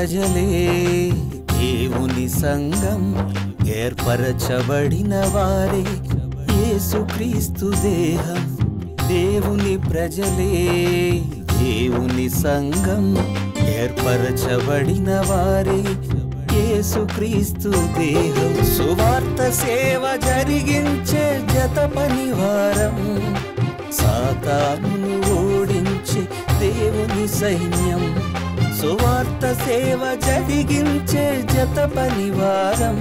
ప్రజలే దేవుని సంఘం, ఏర్పరచబడిన వారే యేసుక్రీస్తు దేహం. దేవుని ప్రజలే దేవుని సంఘం, ఏర్పరచబడిన వారే యేసుక్రీస్తు దేహం. సువార్త సేవ జరిగించే జత పనివారం, సాతానును ఓడించే దేవుని సైన్యం. సువార్త సేవ జరిగించే జత పనివారం,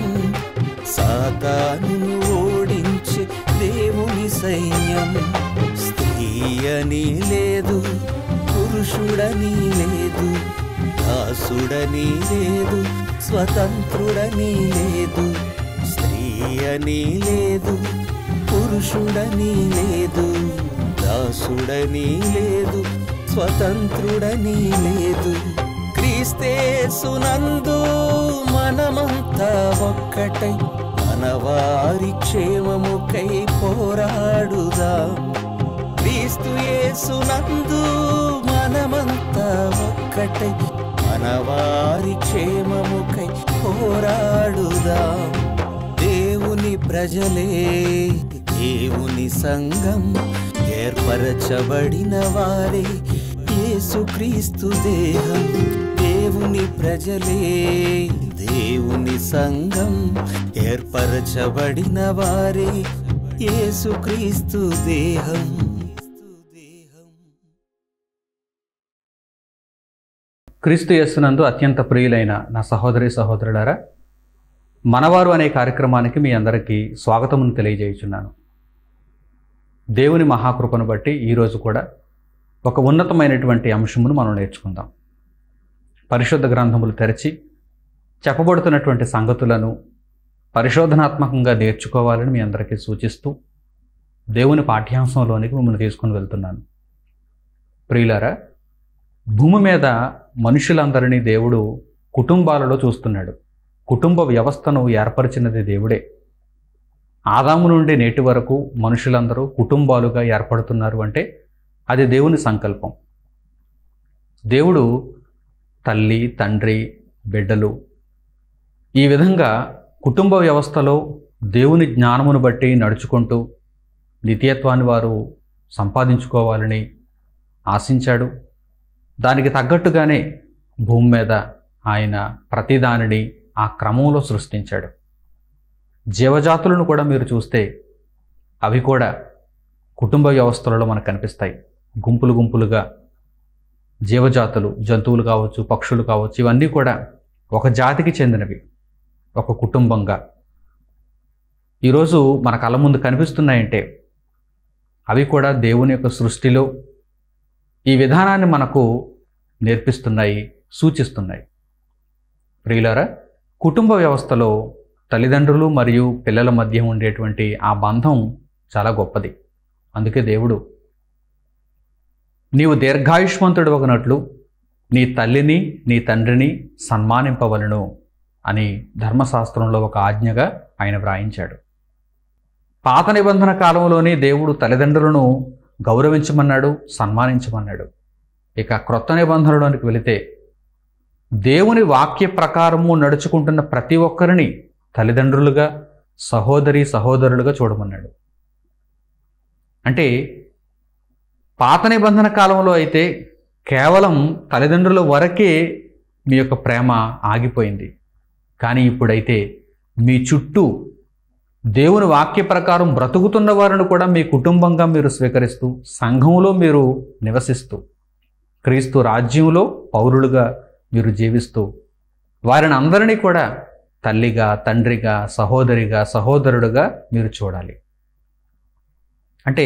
సాతానును ఓడించే దేవుని సైన్యం. స్త్రీ అని లేదు, పురుషుడని లేదు, దాసుడని లేదు, స్వతంత్రుడని లేదు. స్త్రీ అని లేదు, పురుషుడని లేదు, దాసుడని లేదు, స్వతంత్రుడని లేదు. క్రీస్తేసునందు మనమంతా ఒక్కటై మనవారి క్షేమముకై పోరాడుదాం. క్రీస్తు యేసునందు మనమంతా ఒక్కటై మనవారి క్షేమముకై పోరాడుదాం. దేవుని ప్రజలే దేవుని సంఘం, ఏర్పరచబడిన వారే యేసుక్రీస్తు దేహం. దేవుని ప్రజలే దేవుని సంఘం, ఏర్పరచబడిన వారే యేసుక్రీస్తు దేహం. క్రీస్తు యేసునందు అత్యంత ప్రియులైన నా సహోదరి సహోదరులారా, మనవారు అనే కార్యక్రమానికి మీ అందరికీ స్వాగతమును తెలియజేయుచున్నాను. దేవుని మహాకృపను బట్టి ఈరోజు కూడా ఒక ఉన్నతమైనటువంటి అంశమును మనం నేర్చుకుందాం. పరిశుద్ధ గ్రంథములు తెరచి చెప్పబడుతున్నటువంటి సంగతులను పరిశోధనాత్మకంగా నేర్చుకోవాలని మీ అందరికీ సూచిస్తూ దేవుని పాఠ్యాంశంలోనికి మిమ్మల్ని తీసుకుని వెళ్తున్నాను. ప్రియులారా, భూమి మీద మనుషులందరినీ దేవుడు కుటుంబాలలో చూస్తున్నాడు. కుటుంబ వ్యవస్థను ఏర్పరిచినది దేవుడే. ఆదాము నుండి నేటి వరకు మనుషులందరూ కుటుంబాలుగా ఏర్పడుతున్నారు అంటే అది దేవుని సంకల్పం. దేవుడు తల్లి, తండ్రి, బిడ్డలు ఈ విధంగా కుటుంబ వ్యవస్థలో దేవుని జ్ఞానమును బట్టి నడుచుకుంటూ నిత్యత్వాన్ని వారు సంపాదించుకోవాలని ఆశించాడు. దానికి తగ్గట్టుగానే భూమి మీద ఆయన ప్రతిదానిని ఆ క్రమంలో సృష్టించాడు. జీవజాతులను కూడా మీరు చూస్తే అవి కూడా కుటుంబ వ్యవస్థలలో మనకు కనిపిస్తాయి. గుంపులు గుంపులుగా జీవజాతులు, జంతువులు కావచ్చు, పక్షులు కావచ్చు, ఇవన్నీ కూడా ఒక జాతికి చెందినవి, ఒక కుటుంబంగా ఈరోజు మన కళ్ళ ముందు కనిపిస్తున్నాయంటే అవి కూడా దేవుని యొక్క సృష్టిలో ఈ విధానాన్ని మనకు నేర్పిస్తున్నాయి, సూచిస్తున్నాయి. ప్రియులారా, కుటుంబ వ్యవస్థలో తల్లిదండ్రులు మరియు పిల్లల మధ్య ఉండేటువంటి ఆ బంధం చాలా గొప్పది. అందుకే దేవుడు నీవు దీర్ఘాయుష్మంతుడు ఒకనట్లు నీ తల్లిని నీ తండ్రిని సన్మానింపవలను అని ధర్మశాస్త్రంలో ఒక ఆజ్ఞగా ఆయన వ్రాయించాడు. పాత నిబంధన కాలంలోనే దేవుడు తల్లిదండ్రులను గౌరవించమన్నాడు, సన్మానించమన్నాడు. ఇక క్రొత్త నిబంధనలోనికి వెళితే దేవుని వాక్య ప్రకారము నడుచుకుంటున్న ప్రతి ఒక్కరిని తల్లిదండ్రులుగా, సహోదరి సహోదరులుగా చూడమన్నాడు. అంటే పాత నిబంధన కాలంలో అయితే కేవలం తల్లిదండ్రుల వరకే మీ యొక్క ప్రేమ ఆగిపోయింది. కానీ ఇప్పుడైతే మీ చుట్టూ దేవుని వాక్య ప్రకారం బ్రతుకుతున్న వారిని కూడా మీ కుటుంబంగా మీరు స్వీకరిస్తూ, సంఘంలో మీరు నివసిస్తూ, క్రీస్తు రాజ్యంలో పౌరులుగా మీరు జీవిస్తూ వారిని అందరినీ కూడా తల్లిగా, తండ్రిగా, సహోదరిగా, సహోదరుడుగా మీరు చూడాలి. అంటే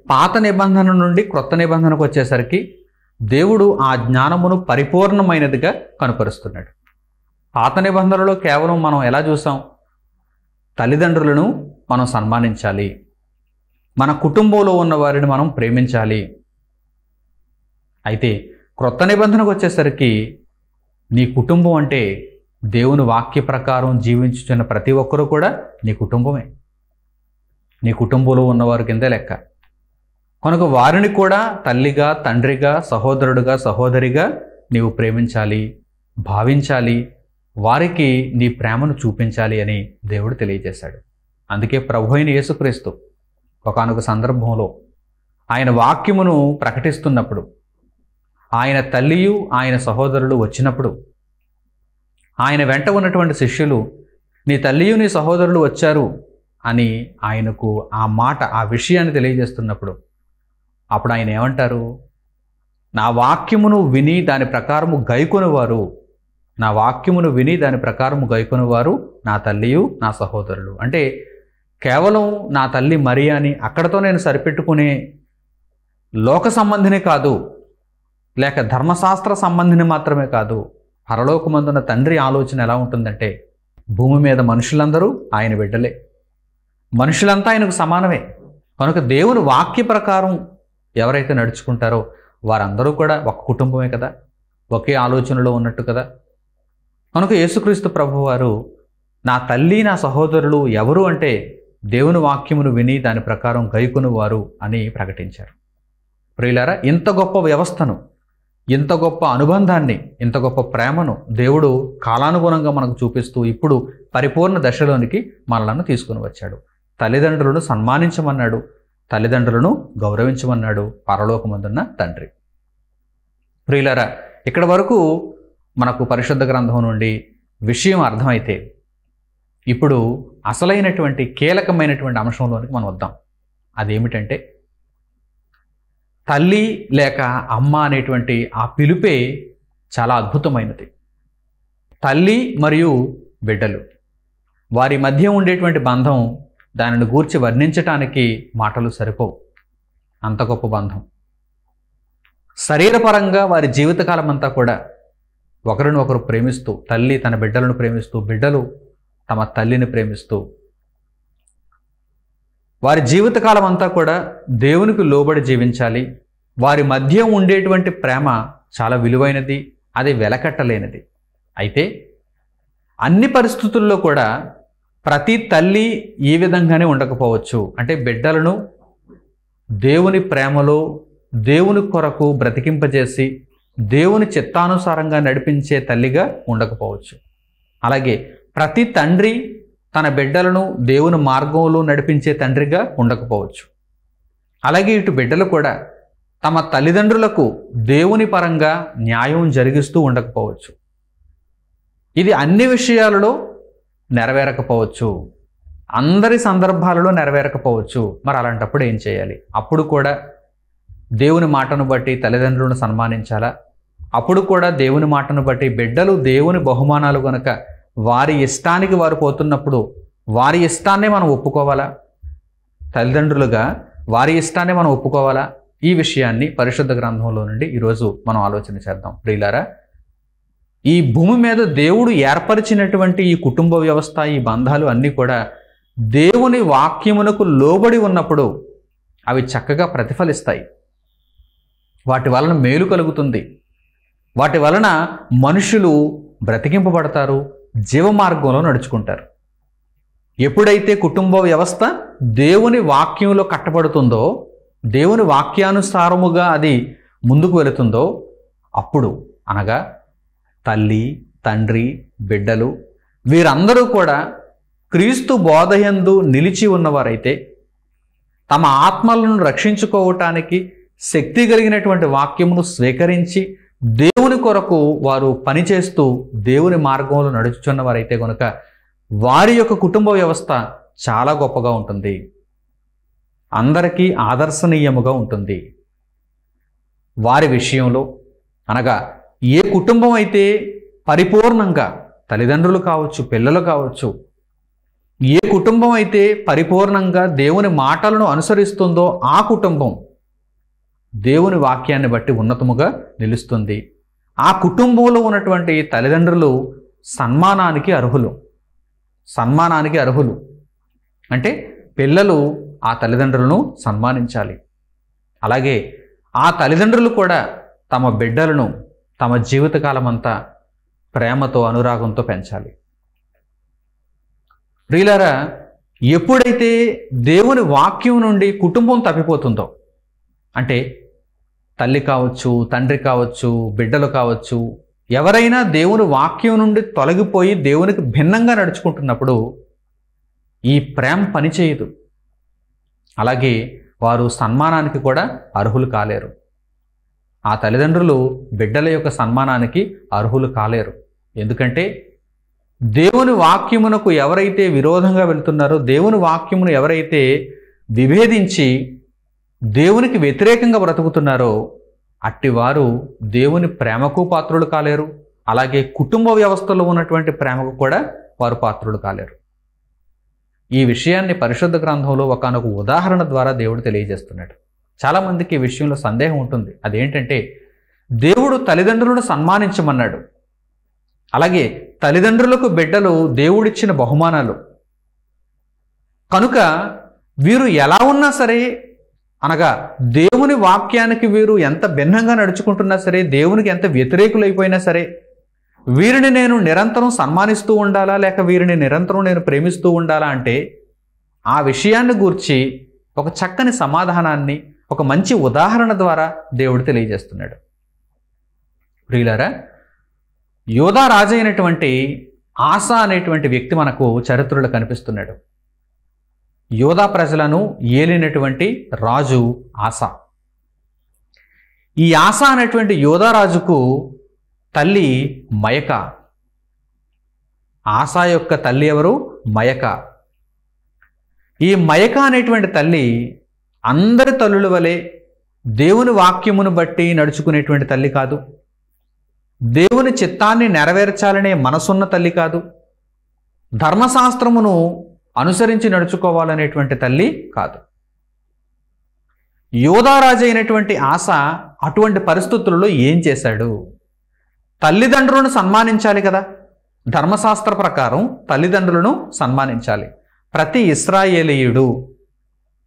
పాత నిబంధన నుండి క్రొత్త నిబంధనకు వచ్చేసరికి దేవుడు ఆ జ్ఞానమును పరిపూర్ణమైనదిగా కనుపరుస్తున్నాడు. పాత నిబంధనలో కేవలం మనం ఎలా చూసాం? తల్లిదండ్రులను మనం సన్మానించాలి, మన కుటుంబంలో ఉన్న వారిని మనం ప్రేమించాలి. అయితే క్రొత్త నిబంధనకు వచ్చేసరికి నీ కుటుంబం అంటే దేవుని వాక్య ప్రకారం జీవించుచున్న ప్రతి ఒక్కరూ కూడా నీ కుటుంబమే. నీ కుటుంబంలో ఉన్నవారి కిందే లెక్క. కనుక వారిని కూడా తల్లిగా, తండ్రిగా, సహోదరుడుగా, సహోదరిగా నీవు ప్రేమించాలి, భావించాలి, వారికి నీ ప్రేమను చూపించాలి అని దేవుడు తెలియజేశాడు. అందుకే ప్రభు అయిన యేసుక్రీస్తు ఒకానొక సందర్భంలో ఆయన వాక్యమును ప్రకటిస్తున్నప్పుడు, ఆయన తల్లియు ఆయన సహోదరులు వచ్చినప్పుడు ఆయన వెంట ఉన్నటువంటి శిష్యులు నీ తల్లియు నీ సహోదరులు వచ్చారు అని ఆయనకు ఆ మాట, ఆ విషయాన్ని తెలియజేస్తున్నప్పుడు అప్పుడు ఆయన ఏమంటారు? నా వాక్యమును విని దాని ప్రకారము గైకొనువారు, నా వాక్యమును విని దాని ప్రకారము గైకొనువారు నా తల్లియు నా సహోదరులు. అంటే కేవలం నా తల్లి మరియా అని అక్కడతో నేను సరిపెట్టుకునే లోక సంబంధిని కాదు, లేక ధర్మశాస్త్ర సంబంధిని మాత్రమే కాదు. పరలోకమందున్న తండ్రి ఆలోచన ఎలా ఉంటుందంటే, భూమి మీద మనుషులందరూ ఆయన బిడ్డలే, మనుషులంతా ఆయనకు సమానమే. కనుక దేవుని వాక్య ప్రకారం ఎవరైతే నడుచుకుంటారో వారందరూ కూడా ఒక కుటుంబమే కదా, ఒకే ఆలోచనలో ఉన్నట్టు కదా. కనుక యేసుక్రీస్తు ప్రభువారు నా తల్లి నా సహోదరులు ఎవరు అంటే దేవుని వాక్యమును విని దాని ప్రకారం గైకొనువారు అని ప్రకటించారు. ప్రియులారా, ఇంత గొప్ప వ్యవస్థను, ఇంత గొప్ప అనుబంధాన్ని, ఇంత గొప్ప ప్రేమను దేవుడు కాలానుగుణంగా మనకు చూపిస్తూ ఇప్పుడు పరిపూర్ణ దశలోనికి మనలను తీసుకుని వచ్చాడు. తల్లిదండ్రులను సన్మానించమన్నాడు, తల్లిదండ్రులను గౌరవించమన్నాడు పరలోకమందున్న తండ్రి. ప్రియులారా, ఇక్కడ వరకు మనకు పరిశుద్ధ గ్రంథం నుండి విషయం అర్థమైతే ఇప్పుడు అసలైనటువంటి కీలకమైనటువంటి అంశంలోనికి మనం వద్దాం. అదేమిటంటే, తల్లి లేక అమ్మ అనేటువంటి ఆ పిలుపే చాలా అద్భుతమైనది. తల్లి మరియు బిడ్డలు, వారి మధ్య ఉండేటువంటి బంధం, దానిని గూర్చి వర్ణించటానికి మాటలు సరిపోవు. అంత గొప్ప బంధం. శరీరపరంగా వారి జీవితకాలం అంతా కూడా ఒకరిని ఒకరు ప్రేమిస్తూ, తల్లి తన బిడ్డలను ప్రేమిస్తూ, బిడ్డలు తమ తల్లిని ప్రేమిస్తూ, వారి జీవితకాలం అంతా కూడా దేవునికి లోబడి జీవించాలి. వారి మధ్య ఉండేటువంటి ప్రేమ చాలా విలువైనది, అది వెలకట్టలేనిది. అయితే అన్ని పరిస్థితుల్లో కూడా ప్రతి తల్లి ఈ విధంగానే ఉండకపోవచ్చు. అంటే బిడ్డలను దేవుని ప్రేమలో, దేవుని కొరకు బ్రతికింపజేసి దేవుని చిత్తానుసారంగా నడిపించే తల్లిగా ఉండకపోవచ్చు. అలాగే ప్రతి తండ్రి తన బిడ్డలను దేవుని మార్గంలో నడిపించే తండ్రిగా ఉండకపోవచ్చు. అలాగే ఇటు బిడ్డలు కూడా తమ తల్లిదండ్రులకు దేవుని పరంగా న్యాయం జరిగిస్తూ ఉండకపోవచ్చు. ఇది అన్ని విషయాలలో నెరవేరకపోవచ్చు, అందరి సందర్భాలలో నెరవేరకపోవచ్చు. మరి అలాంటప్పుడు ఏం చేయాలి? అప్పుడు కూడా దేవుని మాటను బట్టి తల్లిదండ్రులను సన్మానించాలా? అప్పుడు కూడా దేవుని మాటను బట్టి బిడ్డలు దేవుని బహుమానాలు కనుక వారి ఇష్టానికి వారు పోతున్నప్పుడు వారి ఇష్టాన్నే మనం ఒప్పుకోవాలా? తల్లిదండ్రులుగా వారి ఇష్టాన్ని మనం ఒప్పుకోవాలా? ఈ విషయాన్ని పరిశుద్ధ గ్రంథంలో నుండి ఈరోజు మనం ఆలోచన చేద్దాం. ప్రియులారా, ఈ భూమి మీద దేవుడు ఏర్పరిచినటువంటి ఈ కుటుంబ వ్యవస్థ, ఈ బంధాలు అన్నీ కూడా దేవుని వాక్యమునకు లోబడి ఉన్నప్పుడు అవి చక్కగా ప్రతిఫలిస్తాయి. వాటి వలన మేలు కలుగుతుంది. వాటి వలన మనుషులు బ్రతికింపబడతారు, జీవమార్గంలో నడుచుకుంటారు. ఎప్పుడైతే కుటుంబ వ్యవస్థ దేవుని వాక్యంలో కట్టబడుతుందో, దేవుని వాక్యానుసారముగా అది ముందుకు వెళుతుందో, అప్పుడు అనగా తల్లి, తండ్రి, బిడ్డలు వీరందరూ కూడా క్రీస్తు బోధయందు నిలిచి ఉన్నవారైతే, తమ ఆత్మలను రక్షించుకోవటానికి శక్తి కలిగినటువంటి వాక్యమును స్వీకరించి దేవుని కొరకు వారు పనిచేస్తూ దేవుని మార్గంలో నడుచుచున్న వారైతే కనుక వారి యొక్క కుటుంబ వ్యవస్థ చాలా గొప్పగా ఉంటుంది, అందరికీ ఆదర్శనీయముగా ఉంటుంది. వారి విషయంలో అనగా ఏ కుటుంబం అయితే పరిపూర్ణంగా తల్లిదండ్రులు కావచ్చు, పిల్లలు కావచ్చు, ఏ కుటుంబం అయితే పరిపూర్ణంగా దేవుని మాటలను అనుసరిస్తుందో ఆ కుటుంబం దేవుని వాక్యాన్ని బట్టి ఉన్నతముగా నిలుస్తుంది. ఆ కుటుంబంలో ఉన్నటువంటి తల్లిదండ్రులు సన్మానానికి అర్హులు. సన్మానానికి అర్హులు అంటే పిల్లలు ఆ తల్లిదండ్రులను సన్మానించాలి. అలాగే ఆ తల్లిదండ్రులు కూడా తమ బిడ్డలను తమ జీవితకాలం అంతా ప్రేమతో, అనురాగంతో పెంచాలి. ప్రియులారా, ఎప్పుడైతే దేవుని వాక్యం నుండి కుటుంబం తప్పిపోతుందో, అంటే తల్లి కావచ్చు, తండ్రి కావచ్చు, బిడ్డలు కావచ్చు, ఎవరైనా దేవుని వాక్యం నుండి తొలగిపోయి దేవునికి భిన్నంగా నడుచుకుంటున్నప్పుడు ఈ ప్రేమ పనిచేయదు. అలాగే వారు సన్మానానికి కూడా అర్హులు కాలేరు. ఆ తల్లిదండ్రులు బిడ్డల యొక్క సన్మానానికి అర్హులు కాలేరు. ఎందుకంటే దేవుని వాక్యమునకు ఎవరైతే విరోధంగా వెళ్తున్నారో, దేవుని వాక్యమును ఎవరైతే విభేదించి దేవునికి వ్యతిరేకంగా బ్రతుకుతున్నారో అట్టివారు దేవుని ప్రేమకు పాత్రులు కాలేరు. అలాగే కుటుంబ వ్యవస్థలో ఉన్నటువంటి ప్రేమకు కూడా వారు పాత్రులు కాలేరు. ఈ విషయాన్ని పరిశుద్ధ గ్రంథంలో ఒకానొక ఉదాహరణ ద్వారా దేవుడు తెలియజేస్తున్నాడు. చాలామందికి ఈ విషయంలో సందేహం ఉంటుంది. అదేంటంటే, దేవుడు తల్లిదండ్రులను సన్మానించమన్నాడు. అలాగే తల్లిదండ్రులకు బిడ్డలు దేవుడిచ్చిన బహుమానాలు కనుక వీరు ఎలా ఉన్నా సరే, అనగా దేవుని వాక్యానికి వీరు ఎంత భిన్నంగా నడుచుకుంటున్నా సరే, దేవునికి ఎంత వ్యతిరేకులైపోయినా సరే, వీరిని నేను నిరంతరం సన్మానిస్తూ ఉండాలా లేక వీరిని నిరంతరం నేను ప్రేమిస్తూ ఉండాలా అంటే ఆ విషయాన్ని గూర్చి ఒక చక్కని సమాధానాన్ని ఒక మంచి ఉదాహరణ ద్వారా దేవుడు తెలియజేస్తున్నాడు. ప్రియులారా, యోధా రాజు అయినటువంటి ఆసా అనేటువంటి వ్యక్తి మనకు చరిత్రలో కనిపిస్తున్నాడు. యోధా ప్రజలను ఏలినటువంటి రాజు ఆసా. ఈ ఆసా అనేటువంటి యోధా రాజుకు తల్లి మయక. ఆసా యొక్క తల్లి ఎవరు? మయక. ఈ మయక అనేటువంటి తల్లి అందరి తల్లుల వలె దేవుని వాక్యమును బట్టి నడుచుకునేటువంటి తల్లి కాదు. దేవుని చిత్తాన్ని నెరవేర్చాలనే మనసున్న తల్లి కాదు. ధర్మశాస్త్రమును అనుసరించి నడుచుకోవాలనేటువంటి తల్లి కాదు. యోధారాజు అయినటువంటి ఆసా అటువంటి పరిస్థితులలో ఏం చేశాడు? తల్లిదండ్రులను సన్మానించాలి కదా. ధర్మశాస్త్ర ప్రకారం తల్లిదండ్రులను సన్మానించాలి. ప్రతి ఇశ్రాయేలీయుడు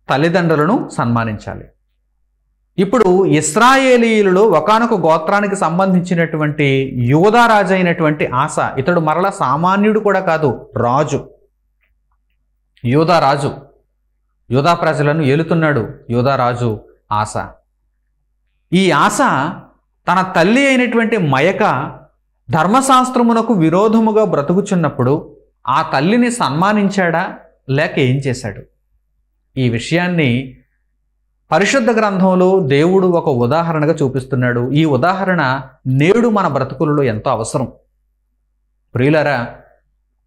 తల్లిదండ్రులను సన్మానించాలి. ఇప్పుడు ఇశ్రాయేలీయులలో ఒకానొక గోత్రానికి సంబంధించినటువంటి యోధారాజు అయినటువంటి ఆసా, ఇతడు మరలా సామాన్యుడు కూడా కాదు, రాజు. యోధారాజు, యోధా ప్రజలను ఏలుతున్నాడు యోధారాజు ఆసా. ఈ ఆసా తన తల్లి అయినటువంటి మయక ధర్మశాస్త్రమునకు విరోధముగా బ్రతుకుచున్నప్పుడు ఆ తల్లిని సన్మానించాడా లేక ఏం చేశాడు? ఈ విషయాన్ని పరిశుద్ధ గ్రంథంలో దేవుడు ఒక ఉదాహరణగా చూపిస్తున్నాడు. ఈ ఉదాహరణ నేడు మన బ్రతుకులలో ఎంతో అవసరం. ప్రియులారా,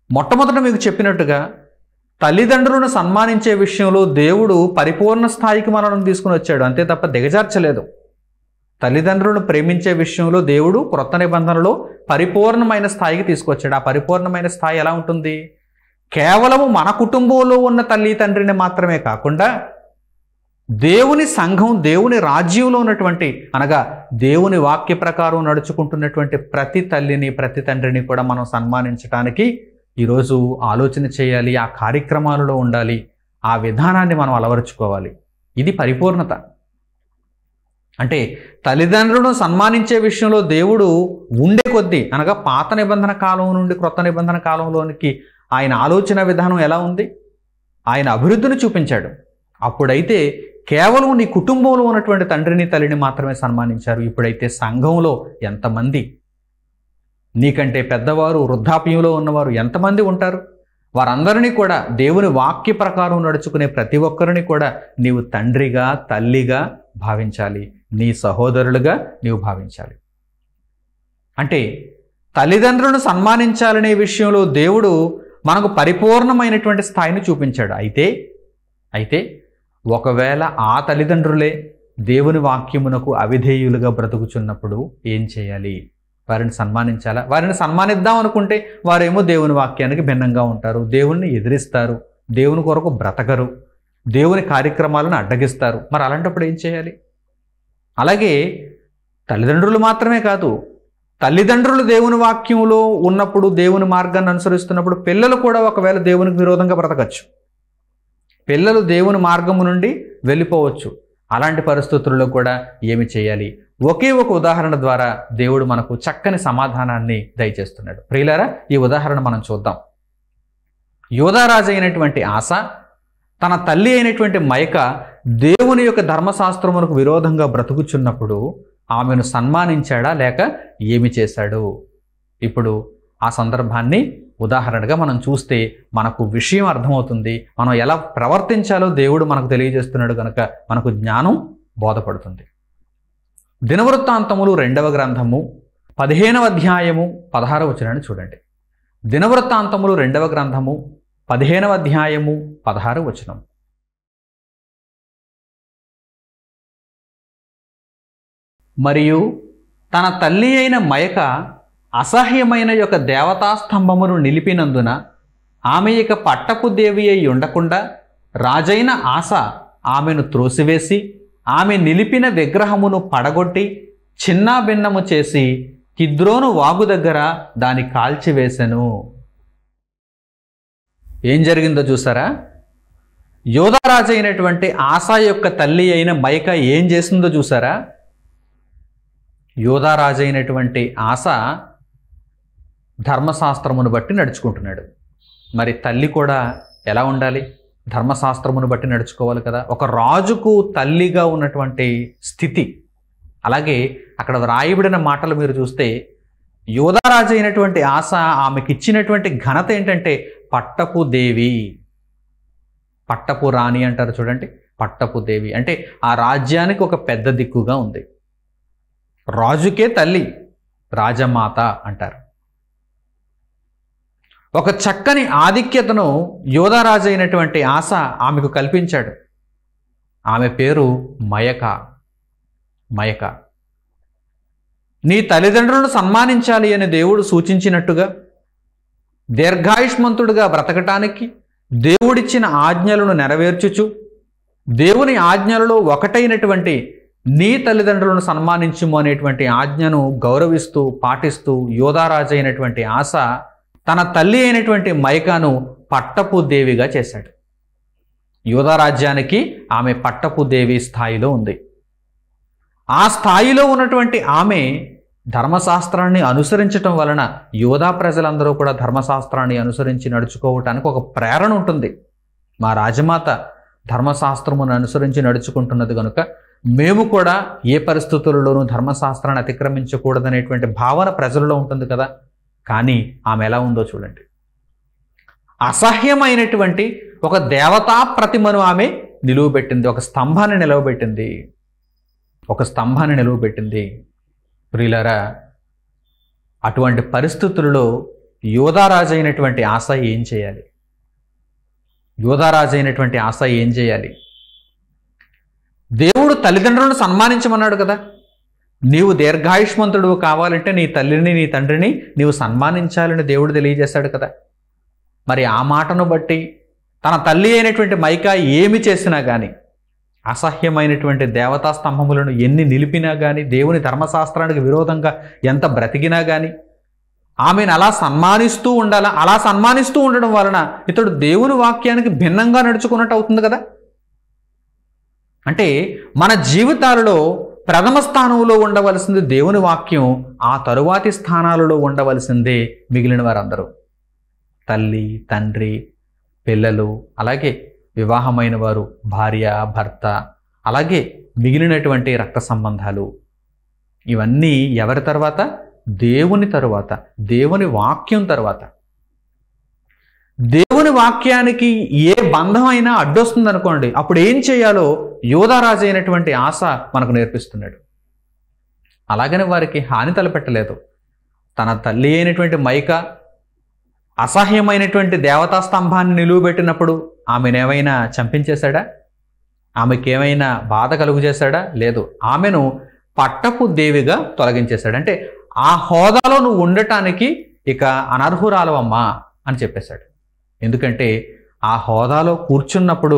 మొట్టమొదట మీకు చెప్పినట్టుగా తల్లిదండ్రులను సన్మానించే విషయంలో దేవుడు పరిపూర్ణ స్థాయికి మనల్ని తీసుకుని వచ్చాడు, అంతే తప్ప దిగజార్చలేదు. తల్లిదండ్రులను ప్రేమించే విషయంలో దేవుడు క్రొత్త నిబంధనలో పరిపూర్ణమైన స్థాయికి తీసుకొచ్చాడు. ఆ పరిపూర్ణమైన స్థాయి ఎలా ఉంటుంది? కేవలము మన కుటుంబంలో ఉన్న తల్లి తండ్రిని మాత్రమే కాకుండా దేవుని సంఘం, దేవుని రాజ్యంలో ఉన్నటువంటి, అనగా దేవుని వాక్య ప్రకారం నడుచుకుంటున్నటువంటి ప్రతి తల్లిని, ప్రతి తండ్రిని కూడా మనం సన్మానించడానికి ఈరోజు ఆలోచన చేయాలి. ఆ కార్యక్రమాలలో ఉండాలి. ఆ విధానాన్ని మనం అలవరుచుకోవాలి. ఇది పరిపూర్ణత. అంటే తల్లిదండ్రులను సన్మానించే విషయంలో దేవుడు ఉండే కొద్దీ, అనగా పాత నిబంధన కాలం నుండి క్రొత్త నిబంధన కాలంలోనికి ఆయన ఆలోచన విధానం ఎలా ఉంది? ఆయన అభివృద్ధిని చూపించాడు. అప్పుడైతే కేవలం నీ కుటుంబంలో ఉన్నటువంటి తండ్రిని తల్లిని మాత్రమే సన్మానించారు. ఇప్పుడైతే సంఘంలో ఎంతమంది, నీకంటే పెద్దవారు, వృద్ధాప్యంలో ఉన్నవారు ఎంతమంది ఉంటారు? వారందరినీ కూడా దేవుని వాక్య ప్రకారం నడుచుకునే ప్రతి ఒక్కరిని కూడా నీవు తండ్రిగా, తల్లిగా భావించాలి. నీ సహోదరులుగా నీవు భావించాలి. అంటే తల్లిదండ్రులను సన్మానించాలనే విషయంలో దేవుడు మనకు పరిపూర్ణమైనటువంటి స్థాయిని చూపించాడు. అయితే ఒకవేళ ఆ తల్లిదండ్రులే దేవుని వాక్యమునకు అవిధేయులుగా బ్రతుకుచున్నప్పుడు ఏం చేయాలి? వారిని సన్మానించాలా? వారిని సన్మానిద్దాం అనుకుంటే వారేమో దేవుని వాక్యానికి భిన్నంగా ఉంటారు, దేవుణ్ణి ఎదిరిస్తారు, దేవుని కొరకు బ్రతకరు, దేవుని కార్యక్రమాలను అడ్డగిస్తారు. మరి అలాంటప్పుడు ఏం చేయాలి? అలాగే తల్లిదండ్రులు మాత్రమే కాదు, తల్లిదండ్రులు దేవుని వాక్యంలో ఉన్నప్పుడు, దేవుని మార్గాన్ని అనుసరిస్తున్నప్పుడు పిల్లలు కూడా ఒకవేళ దేవునికి విరోధంగా బ్రతకచ్చు. పిల్లలు దేవుని మార్గము నుండి వెళ్ళిపోవచ్చు. అలాంటి పరిస్థితుల్లో కూడా ఏమి చేయాలి? ఒకే ఒక ఉదాహరణ ద్వారా దేవుడు మనకు చక్కని సమాధానాన్ని దయచేస్తున్నాడు. ప్రియులారా, ఈ ఉదాహరణ మనం చూద్దాం. యోధారాజు అయినటువంటి ఆసా తన తల్లి అయినటువంటి మయక దేవుని యొక్క ధర్మశాస్త్రమునకు విరోధంగా బ్రతుకుచున్నప్పుడు ఆమెను సన్మానించాడా లేక ఏమి చేశాడు? ఇప్పుడు ఆ సందర్భాన్ని ఉదాహరణగా మనం చూస్తే మనకు విషయం అర్థమవుతుంది. మనం ఎలా ప్రవర్తించాలో దేవుడు మనకు తెలియజేస్తున్నాడు కనుక మనకు జ్ఞానం బోధపడుతుంది. దినవృత్తాంతములు 2వ గ్రంథము 15వ అధ్యాయము 16వ వచనాన్ని చూడండి. దినవృత్తాంతములు 2వ గ్రంథము 15వ అధ్యాయము 16వ వచనం. మరియు తన తల్లి అయిన మయక అసహ్యమైన యొక్క దేవతాస్తంభమును నిలిపినందున ఆమె ఇక పట్టపు దేవి అయి ఉండకుండా రాజైన ఆస ఆమెను త్రోసివేసి ఆమె నిలిపిన విగ్రహమును పడగొట్టి చిన్నాభిన్నము చేసి కిద్రోను వాగు దగ్గర దాన్ని కాల్చివేసెను. ఏం జరిగిందో చూసారా? యోధారాజు అయినటువంటి ఆసా యొక్క తల్లి అయిన మైక ఏం చేసిందో చూసారా? యోధారాజు అయినటువంటి ఆస ధర్మశాస్త్రమును బట్టి నడుచుకుంటున్నాడు. మరి తల్లి కూడా ఎలా ఉండాలి? ధర్మశాస్త్రమును బట్టి నడుచుకోవాలి కదా. ఒక రాజుకు తల్లిగా ఉన్నటువంటి స్థితి. అలాగే అక్కడ వ్రాయబడిన మాటలు మీరు చూస్తే యోధారాజు అయినటువంటి ఆస ఆమెకి ఇచ్చినటువంటి ఘనత ఏంటంటే పట్టపు దేవి, పట్టపు రాణి అంటారు చూడండి. పట్టపు దేవి అంటే ఆ రాజ్యానికి ఒక పెద్ద దిక్కుగా ఉంది. రాజుకే తల్లి, రాజమాత అంటారు. ఒక చక్కని ఆధిక్యతను యోధారాజు అయినటువంటి ఆస ఆమెకు కల్పించాడు. ఆమె పేరు మయక. మయక. నీ తల్లిదండ్రులను సన్మానించాలి అని దేవుడు సూచించినట్టుగా దీర్ఘాయుష్మంతుడుగా బ్రతకటానికి దేవుడిచ్చిన ఆజ్ఞలను నెరవేర్చుచు దేవుని ఆజ్ఞలలో ఒకటైనటువంటి నీ తల్లిదండ్రులను సన్మానించుము అనేటువంటి ఆజ్ఞను గౌరవిస్తూ పాటిస్తూ యోధారాజు అయినటువంటి ఆస తన తల్లి అయినటువంటి మైకాను పట్టపు దేవిగా చేశాడు. యోధారాజ్యానికి ఆమె పట్టపు దేవి స్థాయిలో ఉంది. ఆ స్థాయిలో ఉన్నటువంటి ఆమె ధర్మశాస్త్రాన్ని అనుసరించటం వలన యోధా ప్రజలందరూ కూడా ధర్మశాస్త్రాన్ని అనుసరించి నడుచుకోవటానికి ఒక ప్రేరణ ఉంటుంది. మా రాజమాత ధర్మశాస్త్రమును అనుసరించి నడుచుకుంటున్నది కనుక మేము కూడా ఏ పరిస్థితులలోనూ ధర్మశాస్త్రాన్ని అతిక్రమించకూడదనేటువంటి భావన ప్రజలలో ఉంటుంది కదా. కానీ ఆమె ఎలా ఉందో చూడండి. అసహ్యమైనటువంటి ఒక దేవతా ప్రతిమను ఆమె నిలువబెట్టింది. ఒక స్తంభాన్ని నిలవబెట్టింది. ఒక స్తంభాన్ని నిలువబెట్టింది. ప్రియులారా, అటువంటి పరిస్థితులలో యోధారాజు అయినటువంటి ఆస ఏం చేయాలి? యోధారాజు అయినటువంటి ఆస ఏం చేయాలి? దేవుడు తల్లిదండ్రులను సన్మానించమన్నాడు కదా. నీవు దీర్ఘాయుష్మంతుడు కావాలంటే నీ తల్లిని నీ తండ్రిని నీవు సన్మానించాలని దేవుడు తెలియజేశాడు కదా. మరి ఆ మాటను బట్టి తన తల్లి అయినటువంటి మైకా ఏమి చేసినా కానీ, అసహ్యమైనటువంటి దేవతా స్తంభములను ఎన్ని నిలిపినా కానీ, దేవుని ధర్మశాస్త్రానికి విరోధంగా ఎంత బ్రతికినా కానీ ఆమెను అలా సన్మానిస్తూ ఉండాలా. అలా సన్మానిస్తూ ఉండడం వలన ఇతడు దేవుని వాక్యానికి భిన్నంగా నడుచుకున్నట్టు అవుతుంది కదా. అంటే మన జీవితాలలో ప్రథమ స్థానంలో ఉండవలసింది దేవుని వాక్యం, ఆ తరువాతి స్థానాలలో ఉండవలసిందే మిగిలిన వారందరూ. తల్లి, తండ్రి, పిల్లలు, అలాగే వివాహమైన వారు, భార్య, భర్త, అలాగే మిగిలినటువంటి రక్త సంబంధాలు. ఇవన్నీ ఎవరి తర్వాత? దేవుని తరువాత, దేవుని వాక్యం తరువాత. దేవుని వాక్యానికి ఏ బంధం అయినా అడ్డొస్తుంది అనుకోండి, అప్పుడు ఏం చేయాలో యోధారాజు అయినటువంటి ఆస మనకు నేర్పిస్తున్నాడు. అలాగని వారికి హాని తలపెట్టలేదు. తన తల్లి అయినటువంటి మైక అసహ్యమైనటువంటి దేవతా స్తంభాన్ని నిలువబెట్టినప్పుడు ఆమెనేమైనా చంపించేశాడా? ఆమెకేమైనా బాధ కలుగు చేశాడా? లేదు. ఆమెను పట్టపు దేవిగా తొలగించేశాడు. అంటే ఆ హోదాలో నువ్వు ఉండటానికి ఇక అనర్హురాలవమ్మా అని చెప్పేశాడు. ఎందుకంటే ఆ హోదాలో కూర్చున్నప్పుడు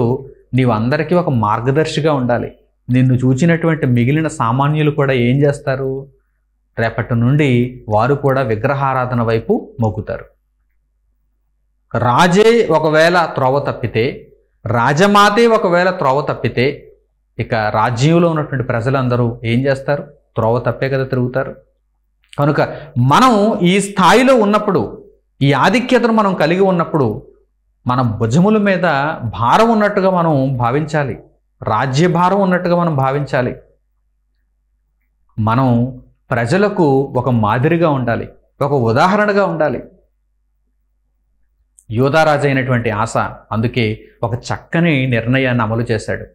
నీవు అందరికీ ఒక మార్గదర్శిగా ఉండాలి. నిన్ను చూచినటువంటి మిగిలిన సామాన్యులు కూడా ఏం చేస్తారు? రేపటి నుండి వారు కూడా విగ్రహారాధన వైపు మొగ్గుతారు. రాజే ఒకవేళ త్రోవ తప్పితే, రాజమాతే ఒకవేళ త్రోవ తప్పితే, ఇక రాజ్యంలో ఉన్నటువంటి ప్రజలందరూ ఏం చేస్తారు? త్రోవ తప్పే కదా తిరుగుతారు. కనుక మనం ఈ స్థాయిలో ఉన్నప్పుడు, ఈ ఆధిక్యతను మనం కలిగి ఉన్నప్పుడు మన భుజముల మీద భారం ఉన్నట్టుగా మనం భావించాలి. రాజ్య భారం ఉన్నట్టుగా మనం భావించాలి. మనం ప్రజలకు ఒక మాదిరిగా ఉండాలి, ఒక ఉదాహరణగా ఉండాలి. యోధారాజు అయినటువంటి ఆస అందుకే ఒక చక్కని నిర్ణయాన్ని అమలు చేశాడు.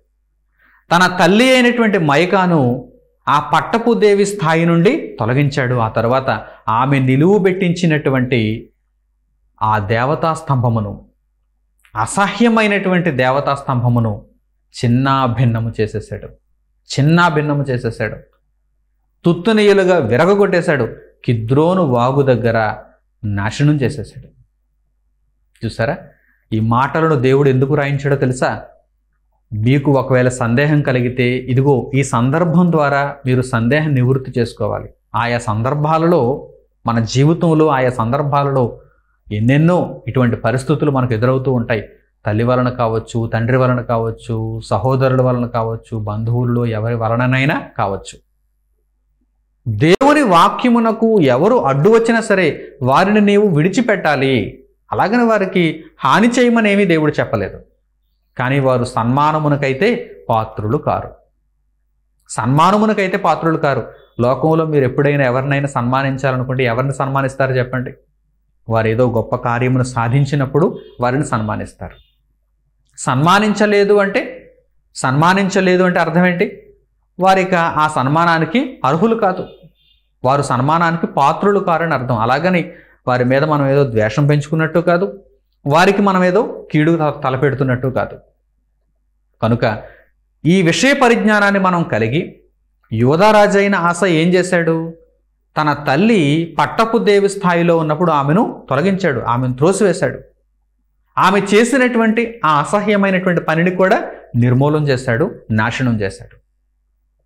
తన తల్లి అయినటువంటి మైకాను ఆ పట్టపు దేవి స్థాయి నుండి తొలగించాడు. ఆ తర్వాత ఆమె నిలువు పెట్టించినటువంటి ఆ దేవతా స్తంభమును, అసహ్యమైనటువంటి దేవతా స్తంభమును చిన్నాభిన్నము చేసేసాడు. తుత్తునీయులుగా విరగొట్టేశాడు. కిద్రోను వాగు దగ్గర నాశనం చేసేసాడు. చూసారా, ఈ మాటలను దేవుడు ఎందుకు రాయించాడో తెలుసా? మీకు ఒకవేళ సందేహం కలిగితే ఇదిగో ఈ సందర్భం ద్వారా మీరు సందేహం నివృత్తి చేసుకోవాలి. ఆయా సందర్భాలలో, మన జీవితంలో ఆయా సందర్భాలలో ఎన్నెన్నో ఇటువంటి పరిస్థితులు మనకు ఎదురవుతూ ఉంటాయి. తల్లి వలన కావచ్చు, తండ్రి వలన కావచ్చు, సహోదరుల వలన కావచ్చు, బంధువుల్లో ఎవరి వలననైనా కావచ్చు. దేవుని వాక్యమునకు ఎవరు అడ్డు వచ్చినా సరే వారిని నీవు విడిచిపెట్టాలి. అలాగని వారికి హాని చేయమనేమి దేవుడు చెప్పలేదు. కానీ వారు సన్మానమునకైతే పాత్రులు కారు. లోకంలో మీరు ఎప్పుడైనా ఎవరినైనా సన్మానించాలనుకుంటే ఎవరిని సన్మానిస్తారు చెప్పండి? వారు ఏదో గొప్ప కార్యమును సాధించినప్పుడు వారిని సన్మానిస్తారు. సన్మానించలేదు అంటే అర్థం ఏంటి? వారిక ఆ సన్మానానికి అర్హులు కాదు, వారు సన్మానానికి పాత్రులు కారని అర్థం. అలాగని వారి మీద మనం ఏదో ద్వేషం పెంచుకున్నట్టు కాదు, వారికి మనం ఏదో కీడు తలపెడుతున్నట్టు కాదు. కనుక ఈ విషయ పరిజ్ఞానాన్ని మనం కలిగి యోధారాజైన ఆస ఏం చేశాడు? తన తల్లి పట్టపు దేవి స్థాయిలో ఉన్నప్పుడు ఆమెను తొలగించాడు, ఆమెను త్రోసివేశాడు. ఆమె చేసినటువంటి ఆ అసహ్యమైనటువంటి పనిని కూడా నిర్మూలన చేశాడు, నాశనం చేశాడు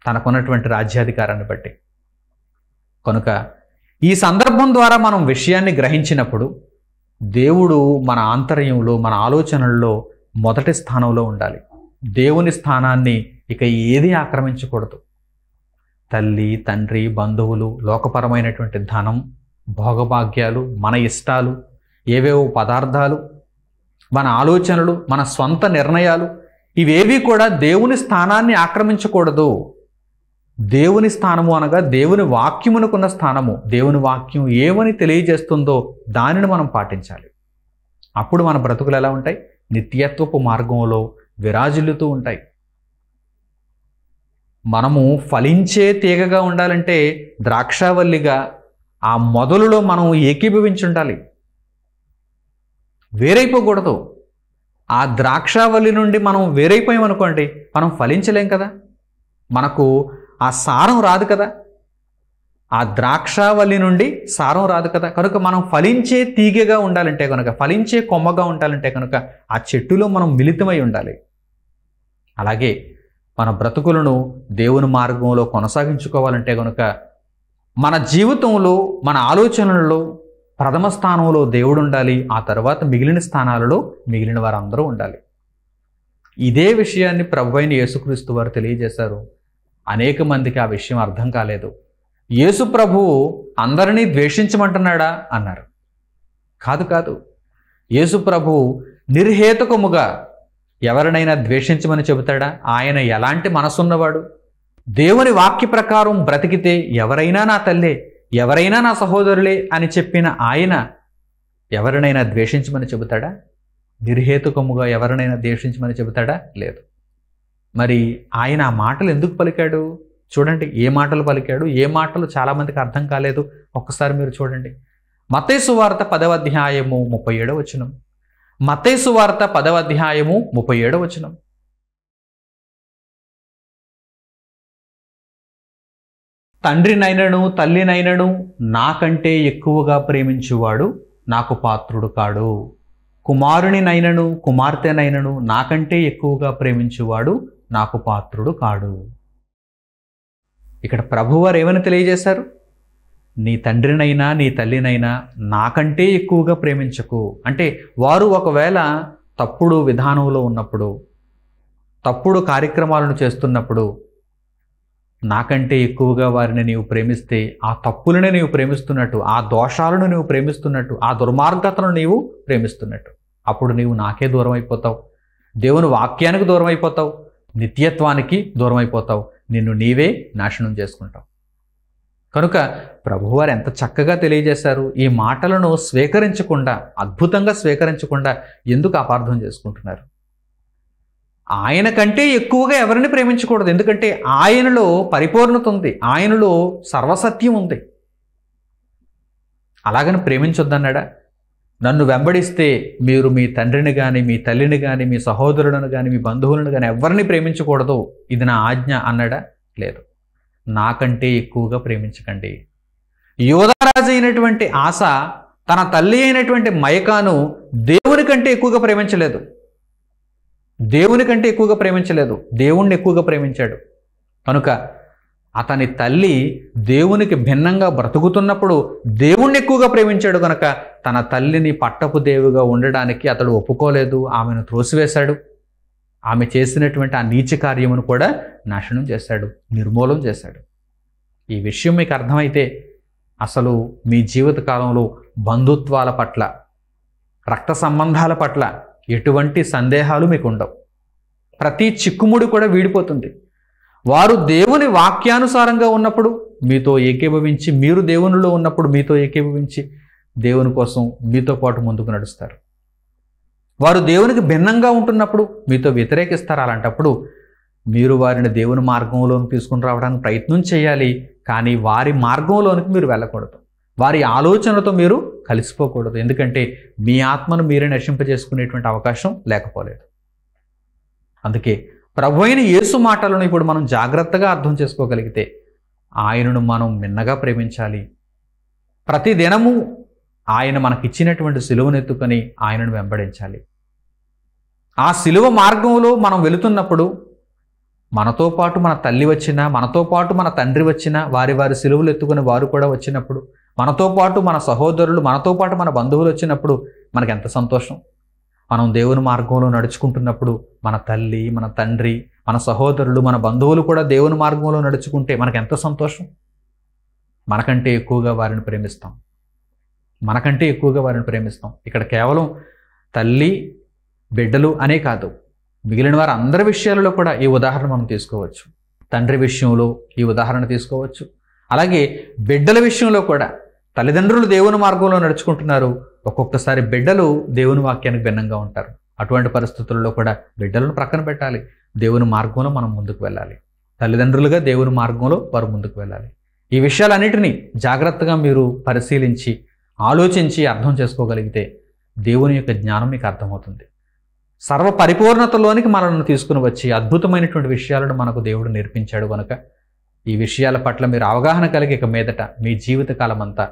తనకున్నటువంటి రాజ్యాధికారాన్ని బట్టి. కనుక ఈ సందర్భం ద్వారా మనం విషయాన్ని గ్రహించినప్పుడు దేవుడు మన ఆంతర్యంలో, మన ఆలోచనల్లో మొదటి స్థానంలో ఉండాలి. దేవుని స్థానాన్ని ఇక ఏది ఆక్రమించకూడదు. తల్లి, తండ్రి, బంధువులు, లోకపరమైనటువంటి ధనం, భోగభాగ్యాలు, మన ఇష్టాలు, ఏవేవో పదార్థాలు, మన ఆలోచనలు, మన స్వంత నిర్ణయాలు, ఇవేవి కూడా దేవుని స్థానాన్ని ఆక్రమించకూడదు. దేవుని స్థానము అనగా దేవుని వాక్యమునకున్న స్థానము. దేవుని వాక్యం ఏమని తెలియజేస్తుందో దానిని మనం పాటించాలి. అప్పుడు మన బ్రతుకులు ఎలా ఉంటాయి? నిత్యత్వపు మార్గంలో విరాజిల్లుతూ ఉంటాయి. మనము ఫలించే తీగగా ఉండాలంటే ద్రాక్షావల్లిగా ఆ మొదలులో మనం ఏకీభవించి ఉండాలి, వేరైపోకూడదు. ఆ ద్రాక్షావల్లి నుండి మనం వేరైపోయామనుకోండి, మనం ఫలించలేం కదా, మనకు ఆ సారం రాదు కదా, ఆ ద్రాక్షావల్లి నుండి సారం రాదు కదా. కనుక మనం ఫలించే తీగగా ఉండాలంటే కనుక, ఫలించే కొమ్మగా ఉండాలంటే కనుక ఆ చెట్టులో మనం మిళితమై ఉండాలి. అలాగే మన బ్రతుకులను దేవుని మార్గంలో కొనసాగించుకోవాలంటే కనుక మన జీవితంలో, మన ఆలోచనలలో ప్రథమ స్థానంలో దేవుడు ఉండాలి. ఆ తర్వాత మిగిలిన స్థానాలలో మిగిలిన వారందరూ ఉండాలి. ఇదే విషయాన్ని ప్రభువైన యేసుక్రీస్తు వారు తెలియజేశారు. అనేక మందికి ఆ విషయం అర్థం కాలేదు. యేసు ప్రభువు అందరినీ ద్వేషించమంటున్నాడా అన్నారు. కాదు. యేసు ప్రభువు నిర్హేతుకముగా ఎవరినైనా ద్వేషించమని చెబుతాడా? ఆయన ఎలాంటి మనసున్నవాడు? దేవుని వాక్య ప్రకారం బ్రతికితే ఎవరైనా నా తల్లే, ఎవరైనా నా సహోదరులే అని చెప్పిన ఆయన ఎవరినైనా ద్వేషించమని చెబుతాడా? నిర్హేతుకముగా ఎవరినైనా ద్వేషించమని చెబుతాడా? లేదు. మరి ఆయన ఆ మాటలు ఎందుకు పలికాడు? చూడండి, ఏ మాటలు పలికాడు, ఏ మాటలు చాలామందికి అర్థం కాలేదు. ఒక్కసారి మీరు చూడండి. మత్తయి సువార్త 10వ అధ్యాయము 37వ వచనం. మత్తయి సువార్త 10వ అధ్యాయము 37వ వచనం. తండ్రినైనను తల్లినైనను నాకంటే ఎక్కువగా ప్రేమించువాడు నాకు పాత్రుడు కాడు. కుమారునినైనను కుమార్తెనైనను నాకంటే ఎక్కువగా ప్రేమించువాడు నాకు పాత్రుడు కాడు. ఇక్కడ ప్రభువారు ఏమని తెలియజేశారు? నీ తండ్రినైనా నీ తల్లినైనా నాకంటే ఎక్కువగా ప్రేమించకు. అంటే వారు ఒకవేళ తప్పుడు విధానంలో ఉన్నప్పుడు, తప్పుడు కార్యక్రమాలను చేస్తున్నప్పుడు నాకంటే ఎక్కువగా వారిని నీవు ప్రేమిస్తే ఆ తప్పులను నీవు ప్రేమిస్తున్నట్టు, ఆ దోషాలను నీవు ప్రేమిస్తున్నట్టు, ఆ దుర్మార్గతను నీవు ప్రేమిస్తున్నట్టు. అప్పుడు నీవు నాకే దూరం అయిపోతావు, దేవుని వాక్యానికి దూరం అయిపోతావు, నిత్యత్వానికి దూరం అయిపోతావు, నిన్ను నీవే నాశనం చేసుకుంటావు. కనుక ప్రభువారు ఎంత చక్కగా తెలియజేశారు. ఈ మాటలను స్వీకరించకుండా, అద్భుతంగా స్వీకరించకుండా ఎందుకు అపార్థం చేసుకుంటున్నారు? ఆయన కంటే ఎక్కువగా ఎవరిని ప్రేమించకూడదు. ఎందుకంటే ఆయనలో పరిపూర్ణత ఉంది, ఆయనలో సర్వసత్యం ఉంది. అలాగని ప్రేమించొద్దన్నాడా? నన్ను వెంబడిస్తే మీరు మీ తండ్రిని కానీ, మీ తల్లిని కానీ, మీ సహోదరులను కానీ, మీ బంధువులను కానీ ఎవరిని ప్రేమించకూడదు, ఇది నా ఆజ్ఞ అన్నాడా? లేదు. నాకంటే ఎక్కువగా ప్రేమించకండి. యోధారాజు అయినటువంటి ఆస తన తల్లి అయినటువంటి మయకాను దేవుని కంటే ఎక్కువగా ప్రేమించలేదు. దేవుని కంటే ఎక్కువగా ప్రేమించలేదు, దేవుణ్ణి ఎక్కువగా ప్రేమించాడు. కనుక అతని తల్లి దేవునికి భిన్నంగా బ్రతుకుతున్నప్పుడు దేవుణ్ణి ఎక్కువగా ప్రేమించాడు. కనుక తన తల్లిని పట్టపు దేవుగా ఉండడానికి అతడు ఒప్పుకోలేదు, ఆమెను త్రోసివేశాడు. ఆమె చేసినటువంటి ఆ నీచ కార్యమును కూడా నాశనం చేశాడు, నిర్మూలం చేశాడు. ఈ విషయం మీకు అర్థమైతే అసలు మీ జీవితకాలంలో బంధుత్వాల పట్ల, రక్త సంబంధాల పట్ల ఎటువంటి సందేహాలు మీకు ఉండవు. ప్రతి చిక్కుముడి కూడా వీడిపోతుంది. వారు దేవుని వాక్యానుసారంగా ఉన్నప్పుడు మీతో ఏకీభవించి, మీరు దేవునిలో ఉన్నప్పుడు మీతో ఏకీభవించి దేవుని కోసం మీతో పాటు ముందుకు నడుస్తారు. వారు దేవునికి భిన్నంగా ఉంటున్నప్పుడు మీతో వ్యతిరేకిస్తారు. అలాంటప్పుడు మీరు వారిని దేవుని మార్గంలోకి తీసుకుని రావడానికి ప్రయత్నం చేయాలి, కానీ వారి మార్గంలోనికి మీరు వెళ్ళకూడదు, వారి ఆలోచనలతో మీరు కలిసిపోకూడదు. ఎందుకంటే మీ ఆత్మను మీరే నశింపజేసుకునేటువంటి అవకాశం లేకపోలేదు. అందుకే ప్రభు అయిన యేసు మాటలను ఇప్పుడు మనం జాగ్రత్తగా అర్థం చేసుకోగలిగితే ఆయనను మనం మిన్నగా ప్రేమించాలి. ప్రతి దినము ఆయన మనకిచ్చినటువంటి సిలువను ఎత్తుకొని ఆయనను వెంబడించాలి. ఆ సిలువ మార్గంలో మనం వెళుతున్నప్పుడు మనతో పాటు మన తల్లి వచ్చినా, మనతో పాటు మన తండ్రి వచ్చినా, వారి వారి సిలువలు ఎత్తుకుని వారు కూడా వచ్చినప్పుడు, మనతో పాటు మన సహోదరులు, మనతో పాటు మన బంధువులు వచ్చినప్పుడు మనకు ఎంత సంతోషం. మనం దేవుని మార్గంలో నడుచుకుంటున్నప్పుడు మన తల్లి, మన తండ్రి, మన సహోదరులు, మన బంధువులు కూడా దేవుని మార్గంలో నడుచుకుంటే మనకు ఎంత సంతోషం. మనకంటే ఎక్కువగా వారిని ప్రేమిస్తాం, మనకంటే ఎక్కువగా వారిని ప్రేమిస్తాం. ఇక్కడ కేవలం తల్లి, బిడ్డలు అనే కాదు, మిగిలిన వారి అందరి విషయాలలో కూడా ఈ ఉదాహరణ మనం తీసుకోవచ్చు. తండ్రి విషయంలో ఈ ఉదాహరణ తీసుకోవచ్చు. అలాగే బిడ్డల విషయంలో కూడా తల్లిదండ్రులు దేవుని మార్గంలో నడుచుకుంటున్నారు, ఒక్కొక్కసారి బిడ్డలు దేవుని వాక్యానికి భిన్నంగా ఉంటారు. అటువంటి పరిస్థితుల్లో కూడా బిడ్డలను ప్రక్కన పెట్టాలి, దేవుని మార్గంలో మనం ముందుకు వెళ్ళాలి. తల్లిదండ్రులుగా దేవుని మార్గంలో వారు ముందుకు వెళ్ళాలి. ఈ విషయాలన్నిటినీ జాగ్రత్తగా మీరు పరిశీలించి, ఆలోచించి అర్థం చేసుకోగలిగితే దేవుని యొక్క జ్ఞానం మీకు అర్థమవుతుంది. సర్వ పరిపూర్ణతలోనికి మనల్ని తీసుకుని వచ్చి అద్భుతమైనటువంటి విషయాలను మనకు దేవుడు నేర్పించాడు. కనుక ఈ విషయాల పట్ల మీరు అవగాహన కలిగి ఇక మీదట మీ జీవితకాలం అంతా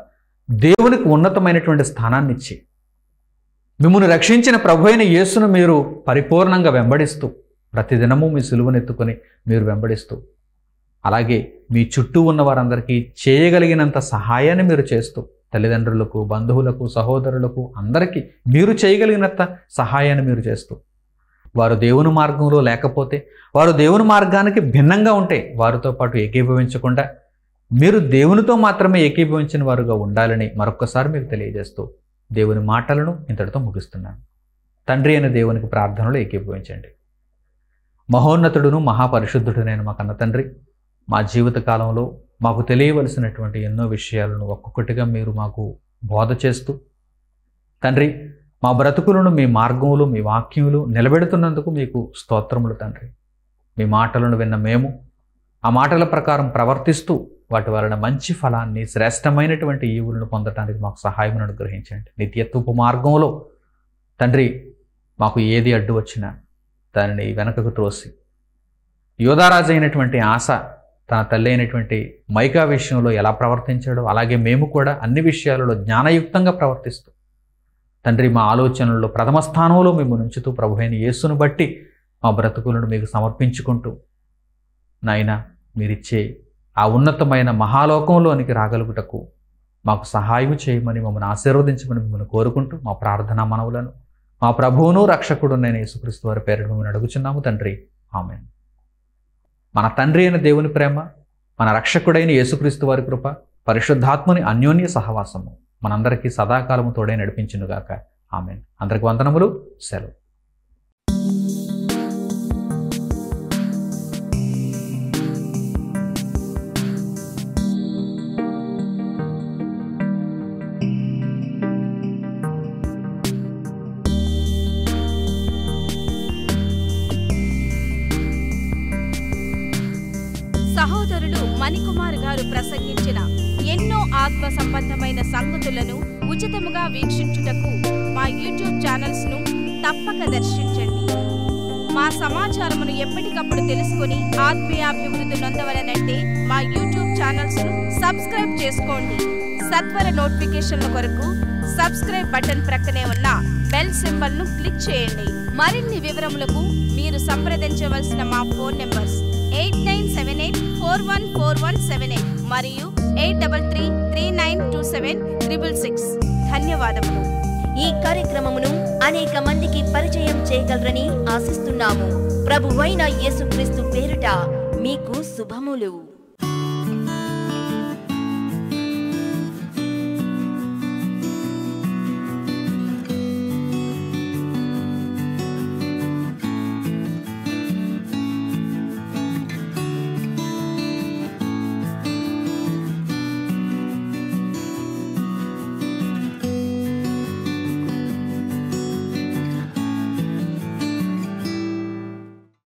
దేవునికి ఉన్నతమైనటువంటి స్థానాన్ని ఇచ్చి, మిమ్మల్ని రక్షించిన ప్రభు అయిన యేసును మీరు పరిపూర్ణంగా వెంబడిస్తూ, ప్రతిదినము మీ సిలువనెత్తుకొని మీరు వెంబడిస్తూ, అలాగే మీ చుట్టూ ఉన్న వారందరికీ చేయగలిగినంత సహాయాన్ని మీరు చేస్తూ, తల్లిదండ్రులకు, బంధువులకు, సహోదరులకు అందరికీ మీరు చేయగలిగినంత సహాయాన్ని మీరు చేస్తూ, వారు దేవుని మార్గంలో లేకపోతే, వారు దేవుని మార్గానికి భిన్నంగా ఉంటే వారితో పాటు ఏకీభవించకుండా మీరు దేవునితో మాత్రమే ఏకీభవించిన వారుగా ఉండాలని మరొక్కసారి మీకు తెలియజేస్తూ దేవుని మాటలను ఇంతటితో ముగిస్తున్నాను. తండ్రి అయిన దేవునికి ప్రార్థనలు ఏకీభవించండి. మహోన్నతుడును మహాపరిశుద్ధుడునైన మా కన్న తండ్రి, మా జీవిత కాలంలో మాకు తెలియవలసినటువంటి ఎన్నో విషయాలను ఒక్కొక్కటిగా మీరు మాకు బోధ చేస్తూ, తండ్రి మా బ్రతుకులను మీ మార్గములు, మీ వాక్యములు నిలబెడుతున్నందుకు మీకు స్తోత్రములు తండ్రి. మీ మాటలను విన్న మేము ఆ మాటల ప్రకారం ప్రవర్తిస్తూ వాటి వలన మంచి ఫలాన్ని, శ్రేష్టమైనటువంటి ఈవులను పొందడానికి మాకు సహాయం అనుగ్రహించండి. నిత్యత్వపు మార్గంలో తండ్రి మాకు ఏది అడ్డు వచ్చినా దానిని వెనకకు త్రోసి, యోధారాజు అయినటువంటి ఆస తన తల్లి అయినటువంటి మైకా విషయంలో ఎలా ప్రవర్తించాడో అలాగే మేము కూడా అన్ని విషయాలలో జ్ఞానయుక్తంగా ప్రవర్తిస్తూ తండ్రి మా ఆలోచనల్లో ప్రథమ స్థానంలో మేము నుంచుతూ ప్రభు అయిన యేసును బట్టి మా బ్రతుకులను మీకు సమర్పించుకుంటూ, నాయనా మీరిచ్చే ఆ ఉన్నతమైన మహాలోకంలోనికి రాగలుగుటకు మాకు సహాయం చేయమని, మమ్మల్ని ఆశీర్వదించమని మిమ్మల్ని కోరుకుంటూ మా ప్రార్థనా మనవులను మా ప్రభువును రక్షకుడు నేను యేసుక్రీస్తు వారి పేరిట మిమ్మల్ని అడుగుచున్నాము తండ్రి, ఆమేన్. మన తండ్రి అయిన దేవుని ప్రేమ, మన రక్షకుడైన యేసుక్రీస్తు వారి కృప, పరిశుద్ధాత్మని అన్యోన్య సహవాసము మనందరికీ సదాకాలము తోడే నడిపించునుగాక. ఆమేన్. అందరికి వందనములు. సెలవు. సహోదరులు మణికుమార్ గారు ప్రసంగించిన ఎన్నో ఆత్మ సంబంధమైన సంగతులను ఉచితముగా వీక్షించుటకు మా యూట్యూబ్ ఛానల్స్ ను తప్పక దర్శించండి. మా సమాచారమును ఎప్పటికప్పుడు తెలుసుకుని ఆత్మీయాభివృద్ధి నొందవలనంటే మా యూట్యూబ్ ఛానల్స్ ను సబ్స్క్రైబ్ చేసుకోండి. సత్వర నోటిఫికేషన్ల కొరకు సబ్స్క్రైబ్ బటన్ ప్రక్కనే ఉన్న బెల్ సింబల్ ను క్లిక్ చేయండి. మరిన్ని వివరములకు మీరు సంప్రదించవలసిన మా ఫోన్ నెంబర్స్ 8978414178 మరియు 8333927666. ధన్యవాదములు. ఈ కార్యక్రమమును అనేక మందికి పరిచయం చేయగలరని ఆశిస్తున్నాము. ప్రభువైన యేసుక్రీస్తు పేరిట మీకు శుభములు.